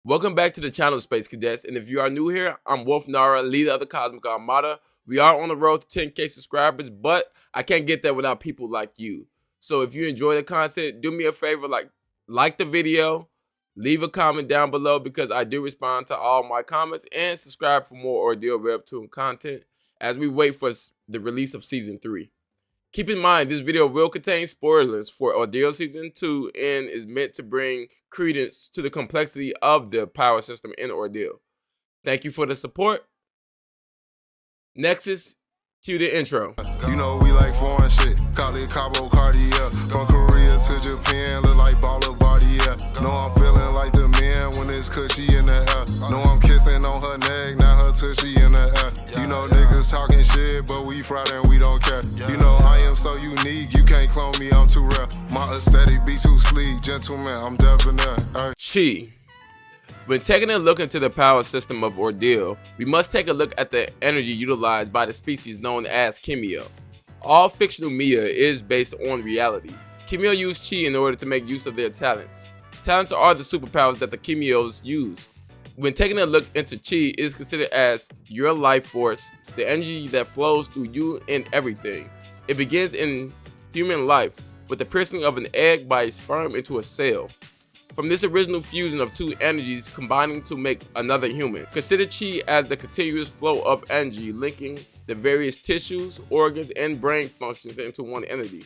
Welcome back to the channel, Space Cadets, and if you are new here, I'm Wolf Nara, leader of the Cosmic Armada. We are on the road to 10K subscribers, but I can't get there without people like you. So if you enjoy the content, do me a favor, like the video, leave a comment down below because I do respond to all my comments, and subscribe for more Ordeal Webtoon content as we wait for the release of Season 3. Keep in mind, this video will contain spoilers for Ordeal Season 2 and is meant to bring credence to the complexity of the power system in Ordeal. Thank you for the support. Nexus, cue the intro. You know we like foreign shit, call it Cabo Cartier. From Korea to Japan, look like baller body, yeah. Know I'm feeling like the man when it's cushy in the air. Know I'm kissing on her neck, now her tushy in the air. You know niggas talking shit, but we fried and we don't care. You know I am so unique, you can't clone me, I'm too rare. My aesthetic be too sleek, gentleman, I'm debonair. Chi. When taking a look into the power system of Ordeal, we must take a look at the energy utilized by the species known as Kimyo. All fictional media is based on reality. Kimyo use Chi in order to make use of their talents. Talents are the superpowers that the Kimyos use. When taking a look into Chi, it is considered as your life force, the energy that flows through you and everything. It begins in human life with the piercing of an egg by a sperm into a cell. From this original fusion of two energies combining to make another human. Consider Chi as the continuous flow of energy linking the various tissues, organs, and brain functions into one entity.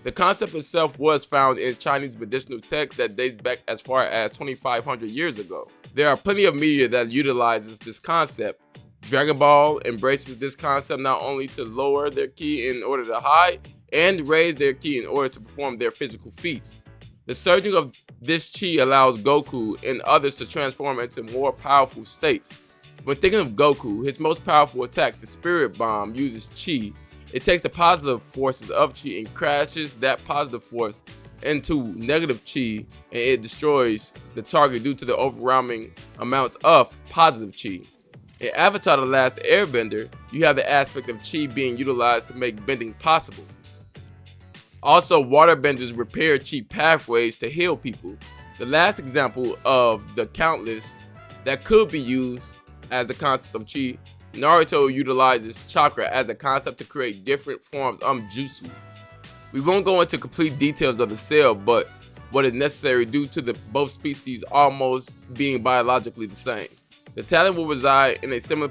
The concept itself was found in Chinese medicinal texts that dates back as far as 2,500 years ago. There are plenty of media that utilizes this concept. Dragon Ball embraces this concept not only to lower their ki in order to hide, and raise their ki in order to perform their physical feats. The surging of this Chi allows Goku and others to transform into more powerful states. When thinking of Goku, his most powerful attack, the Spirit Bomb, uses Chi. It takes the positive forces of Chi and crashes that positive force into negative Chi, and it destroys the target due to the overwhelming amounts of positive Chi. In Avatar: The Last Airbender, you have the aspect of Chi being utilized to make bending possible. Also, waterbenders repair Chi pathways to heal people. The last example of the countless that could be used as the concept of Chi, Naruto utilizes chakra as a concept to create different forms of jutsu. We won't go into complete details of the cell, but what is necessary due to both species almost being biologically the same. The talent will reside in a similar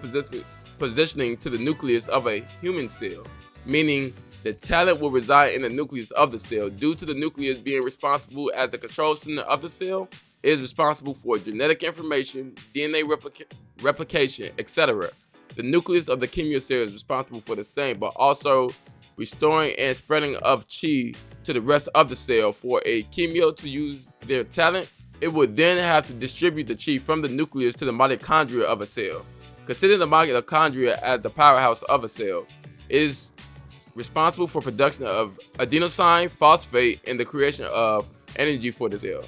positioning to the nucleus of a human cell, meaning the talent will reside in the nucleus of the cell. Due to the nucleus being responsible as the control center of the cell, it is responsible for genetic information, DNA replication, etc. The nucleus of the Kimyo cell is responsible for the same, but also restoring and spreading of Chi to the rest of the cell. For a Kimyo to use their talent, it would then have to distribute the Chi from the nucleus to the mitochondria of a cell. Consider the mitochondria as the powerhouse of a cell. It is responsible for production of adenosine, phosphate, and the creation of energy for the cell.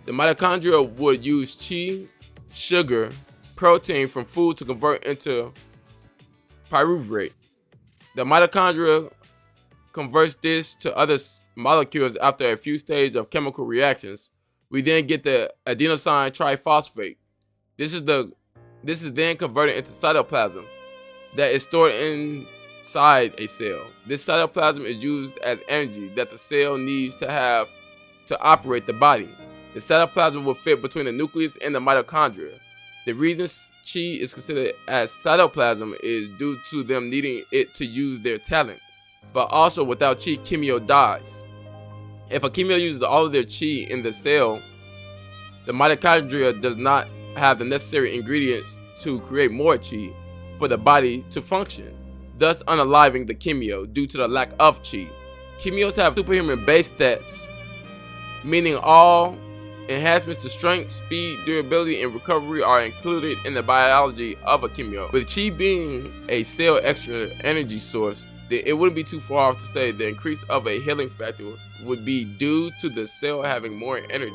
The mitochondria would use Chi, sugar, protein from food to convert into pyruvate. The mitochondria converts this to other molecules after a few stages of chemical reactions. We then get the adenosine triphosphate. This is then converted into cytoplasm that is stored inside a cell. This cytoplasm is used as energy that the cell needs to have to operate the body. The cytoplasm will fit between the nucleus and the mitochondria. The reason Chi is considered as cytoplasm is due to them needing it to use their talent. But also, without Chi, Kimyo dies. If a Kimyo uses all of their Chi in the cell, the mitochondria does not have the necessary ingredients to create more Chi for the body to function, thus unaliving the Kimyo due to the lack of Chi. Kimyos have superhuman base stats, meaning all enhancements to strength, speed, durability, and recovery are included in the biology of a Kimyo. With Chi being a cell extra energy source, it wouldn't be too far off to say the increase of a healing factor would be due to the cell having more energy.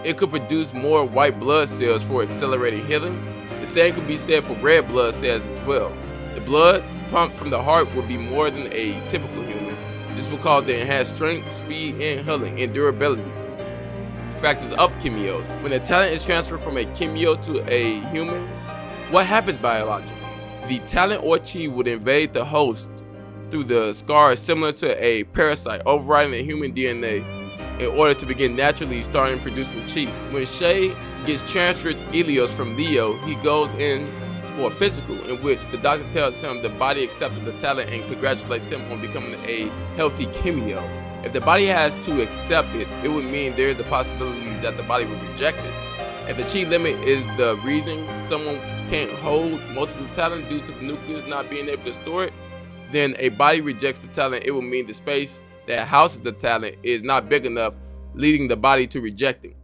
It could produce more white blood cells for accelerated healing. The same could be said for red blood cells as well. The blood pumped from the heart would be more than a typical human. This will cause the enhanced strength, speed, and healing and durability. factors of Kimyos. When the talent is transferred from a Kimyo to a human, what happens biologically? The talent or chi would invade the host through the scars similar to a parasite, overriding the human DNA in order to begin naturally starting producing chi. When Shay gets transferred Ilios from Leo, he goes in for a physical in which the doctor tells him the body accepted the talent and congratulates him on becoming a healthy Kimyo. If the body has to accept it, it would mean there is a possibility that the body would reject it. If the chi limit is the reason someone can't hold multiple talent due to the nucleus not being able to store it, then a body rejects the talent. It will mean the space that houses the talent is not big enough, leading the body to reject it.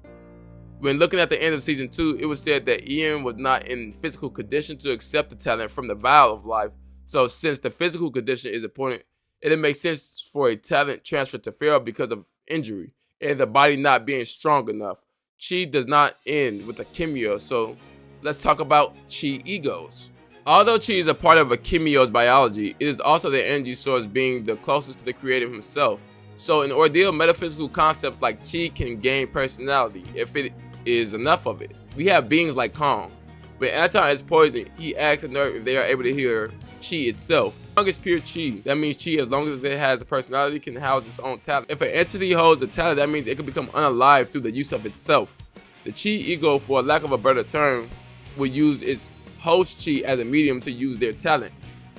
When looking at the end of season 2, it was said that Ian was not in physical condition to accept the talent from the vial of life. So since the physical condition is important, it makes sense for a talent transfer to fail because of injury and the body not being strong enough. Chi does not end with a Kimyo, so let's talk about Chi egos. Although Chi is a part of a Kimyo's biology, it is also the energy source, being the closest to the creator himself. So in Ordeal, metaphysical concepts like Chi can gain personality if it is enough of it. We have beings like Kong. When Anton is poisoned, he asks the nerve if they are able to hear Chi itself. Kong is pure Chi. That means Chi, as long as it has a personality, can house its own talent. If an entity holds a talent, that means it can become unalive through the use of itself. The Chi ego, for lack of a better term, will use its host Chi as a medium to use their talent.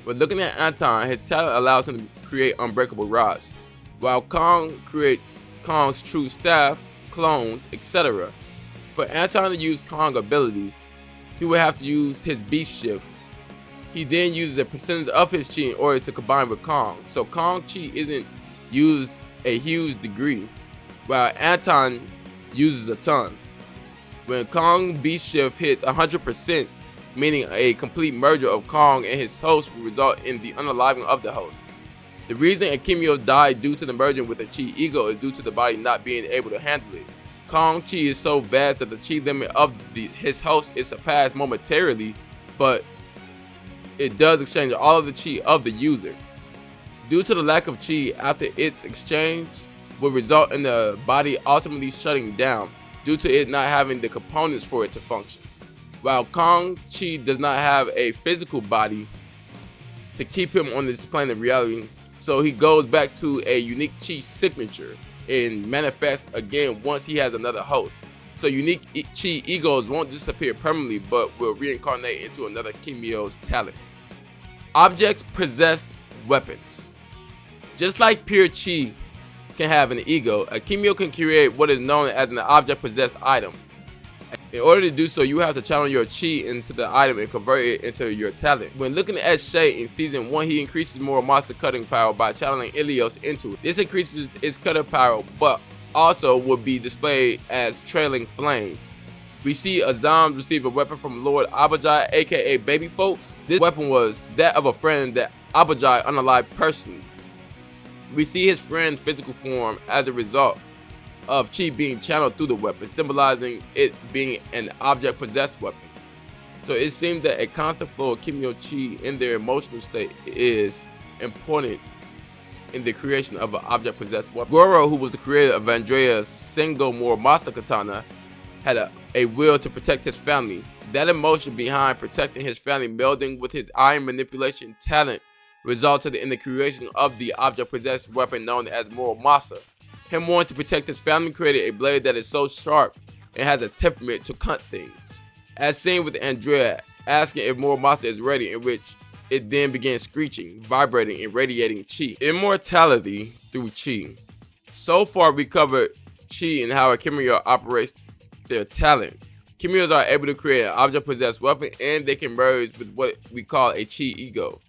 When looking at Anton, his talent allows him to create unbreakable rods, while Kong creates Kong's true staff, clones, etc. For Anton to use Kong abilities, he would have to use his beast shift. He then uses a percentage of his chi in order to combine with Kong, so Kong chi isn't used a huge degree, while Anton uses a ton. When Kong beast shift hits 100%, meaning a complete merger of Kong and his host, will result in the unaliving of the host. The reason a Kimyo died due to the merging with a chi ego is due to the body not being able to handle it. Kong chi is so vast that the chi limit of his host is surpassed momentarily, but it does exchange all of the chi of the user. Due to the lack of chi after its exchange, will result in the body ultimately shutting down due to it not having the components for it to function. While Kong chi does not have a physical body to keep him on this plane of reality, so he goes back to a unique chi signature and manifests again once he has another host. So unique chi egos won't disappear permanently, but will reincarnate into another Kimyo's talent. Objects possessed weapons. Just like pure chi can have an ego, a Kimyo can create what is known as an object possessed item. In order to do so, you have to channel your chi into the item and convert it into your talent. When looking at Shay in season 1, he increases more monster cutting power by channeling Ilios into it. This increases its cutting power, but also will be displayed as trailing flames. We see Azam receive a weapon from Lord Abajai, aka Baby Folks. This weapon was that of a friend that Abajai unalived personally. We see his friend's physical form as a result of chi being channeled through the weapon, symbolizing it being an object-possessed weapon. So it seems that a constant flow of Kimyo chi in their emotional state is important in the creation of an object-possessed weapon. Goro, who was the creator of Andrea's Sengo Muramasa katana, had a will to protect his family. That emotion behind protecting his family, melding with his iron manipulation talent, resulted in the creation of the object-possessed weapon known as Muramasa. Him wanting to protect his family created a blade that is so sharp and has a temperament to cut things. As seen with Andrea asking if Muramasa is ready, in which it then began screeching, vibrating, and radiating chi. Immortality through chi. So far we covered chi and how a Kimyo operates their talent. Kimyos are able to create an object-possessed weapon, and they can merge with what we call a chi ego.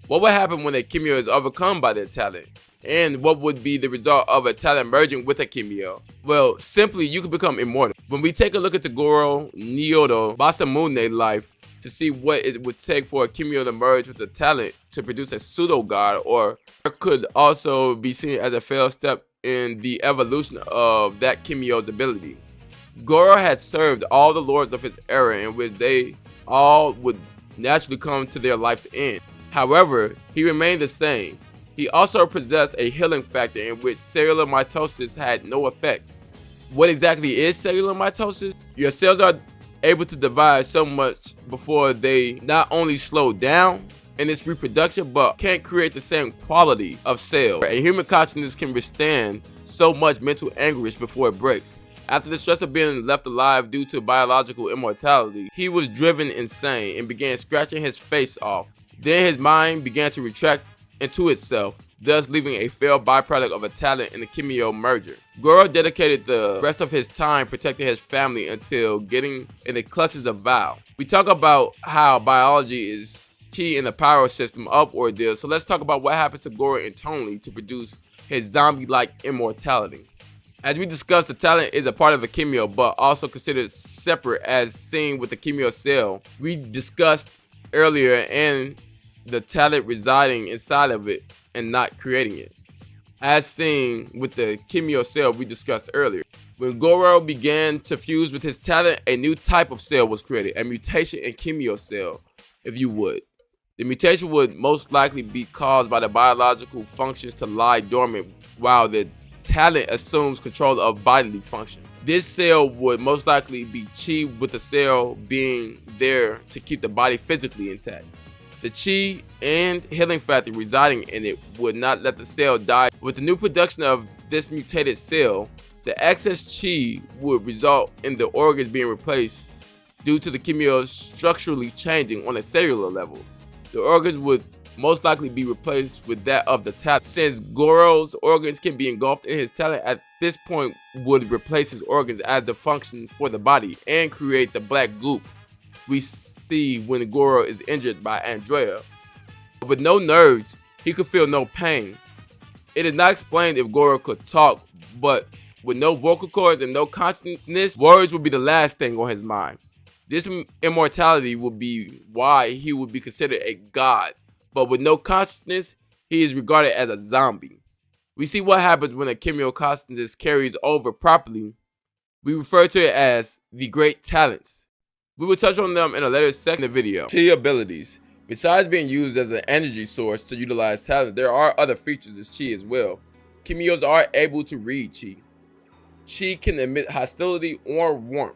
What would happen when a Kimyo is overcome by their talent? And what would be the result of a talent merging with a Kimyo? Well, simply, you can become immortal. When we take a look at the Goro, Nyoto, Masamune life to see what it would take for a Kimyo to merge with a talent to produce a pseudo-god, or it could also be seen as a failed step in the evolution of that Kimyo's ability. Goro had served all the lords of his era, in which they all would naturally come to their life's end. However, he remained the same. He also possessed a healing factor in which cellular mitosis had no effect. What exactly is cellular mitosis? Your cells are able to divide so much before they not only slow down in its reproduction, but can't create the same quality of cell. A human consciousness can withstand so much mental anguish before it breaks. After the stress of being left alive due to biological immortality, he was driven insane and began scratching his face off. Then his mind began to retract into itself, thus leaving a failed byproduct of a talent in the Kimyo merger. Goro dedicated the rest of his time protecting his family until getting in the clutches of Val. We talk about how biology is key in the power system of Ordeal, so let's talk about what happens to Goro internally to produce his zombie-like immortality. As we discussed, the talent is a part of the Kimyo, but also considered separate as seen with the Kimyo cell we discussed earlier, and the talent residing inside of it and not creating it, as seen with the Kimyo cell we discussed earlier. When Goro began to fuse with his talent, a new type of cell was created, a mutation in Kimyo cell, if you would. The mutation would most likely be caused by the biological functions to lie dormant while the talent assumes control of bodily function. This cell would most likely be chi, with the cell being there to keep the body physically intact. The chi and healing factor residing in it would not let the cell die. With the new production of this mutated cell, the excess chi would result in the organs being replaced due to the Kimyo structurally changing on a cellular level. The organs would most likely be replaced with that of the talent. Since Goro's organs can be engulfed in his talent, at this point would replace his organs as the function for the body and create the black goop we see when Goro is injured by Andrea. With no nerves, he could feel no pain. It is not explained if Goro could talk, but with no vocal cords and no consciousness, words would be the last thing on his mind. This immortality would be why he would be considered a god, but with no consciousness, he is regarded as a zombie. We see what happens when a Kimyo consciousness carries over properly. We refer to it as the great talents. We will touch on them in a later section of the video. Chi abilities. Besides being used as an energy source to utilize talent, there are other features as Chi as well. Kimyos are able to read Chi. Chi can emit hostility or warmth.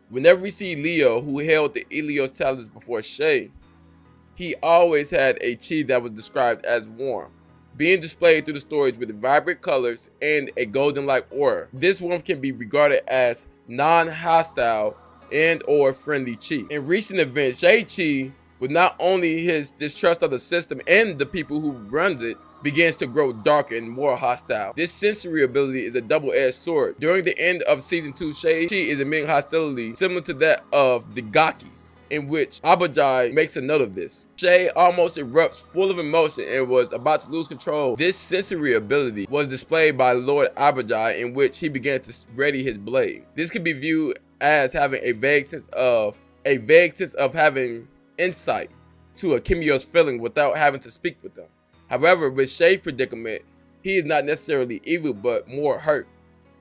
Whenever we see Leo, who held the Ilios talents before Shay, he always had a Chi that was described as warm, being displayed through the stories with vibrant colors and a golden-like aura. This warmth can be regarded as non-hostile and or friendly Chi. In recent events, Shay Chi, with not only his distrust of the system and the people who runs it, begins to grow darker and more hostile. This sensory ability is a double-edged sword. During the end of season 2, Shay Chi is emitting hostility similar to that of the Gakis, in which Abajai makes a note of this. Shay almost erupts full of emotion and was about to lose control. This sensory ability was displayed by Lord Abajai, in which he began to ready his blade. This could be viewed as having a vague sense of having insight to a Kimyo's feeling without having to speak with them. However, with Shay's predicament, he is not necessarily evil but more hurt.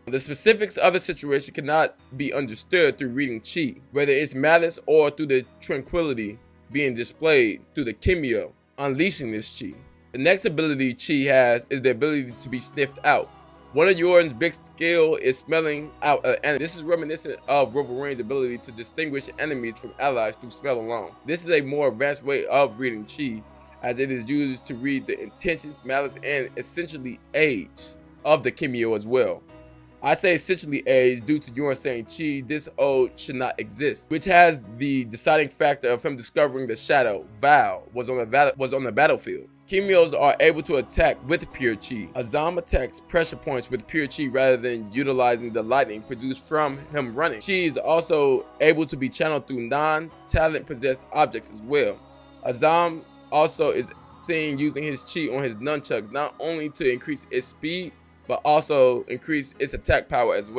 The specifics of the situation cannot be understood through reading Chi, whether it's malice or through the tranquility being displayed through the Kimyo unleashing this Chi. The next ability Chi has is the ability to be sniffed out. One of Yorin's big skill is smelling out an enemy. This is reminiscent of Wolverine's ability to distinguish enemies from allies through smell alone. This is a more advanced way of reading Chi, as it is used to read the intentions, malice, and essentially age of the Kimyo as well. I say essentially age due to Yorin saying Chi, this ode should not exist, which has the deciding factor of him discovering the shadow, Val, was on the battlefield. Kimyos are able to attack with pure Chi. Azam attacks pressure points with pure Chi rather than utilizing the lightning produced from him running. Chi is also able to be channeled through non-talent possessed objects as well. Azam also is seen using his Chi on his nunchucks, not only to increase its speed, but also increase its attack power as well.